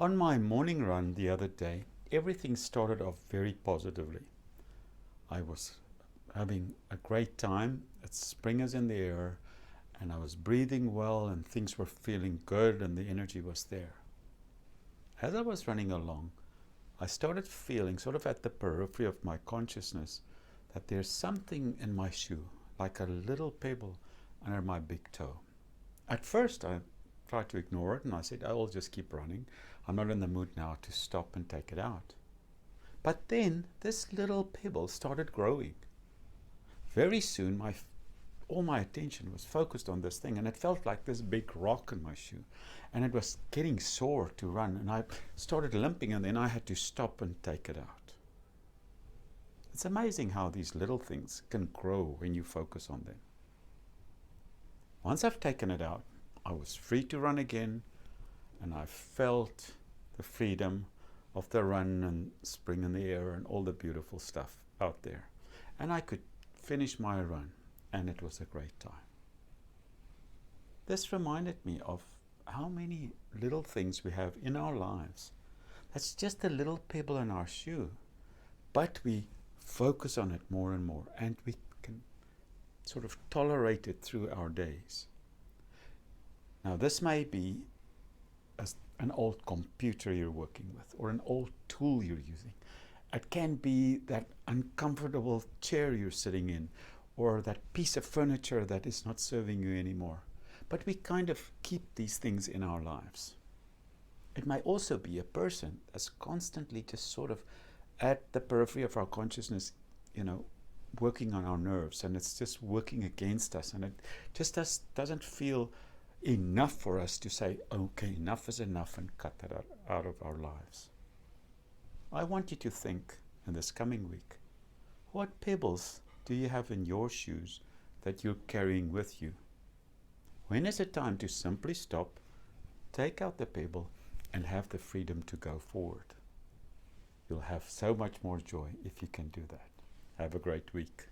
On my morning run the other day, everything started off very positively. I was having a great time. It's spring is in the air, and I was breathing well, and things were feeling good, and the energy was there. As I was running along, I started feeling, sort of at the periphery of my consciousness, that there's something in my shoe, like a little pebble under my big toe. At first, I tried to ignore it, and I said, I will just keep running. I'm not in the mood now to stop and take it out. But then this little pebble started growing. Very soon, all my attention was focused on this thing, and it felt like this big rock in my shoe. And it was getting sore to run, and I started limping, and then I had to stop and take it out. It's amazing how these little things can grow when you focus on them. Once I've taken it out, I was free to run again, and I felt the freedom of the run and spring in the air and all the beautiful stuff out there. And I could finish my run, and it was a great time. This reminded me of how many little things we have in our lives. That's just a little pebble in our shoe, but we focus on it more and more, and we can sort of tolerate it through our days. Now, this may be an old computer you're working with, or an old tool you're using. It can be that uncomfortable chair you're sitting in, or that piece of furniture that is not serving you anymore. But we kind of keep these things in our lives. It might also be a person that's constantly just sort of at the periphery of our consciousness, working on our nerves, and it's just working against us, and it just doesn't feel enough for us to say, okay, enough is enough, and cut that out of our lives. I want you to think in this coming week, what pebbles do you have in your shoes that you're carrying with you? When is it time to simply stop, take out the pebble, and have the freedom to go forward? You'll have so much more joy if you can do that. Have a great week.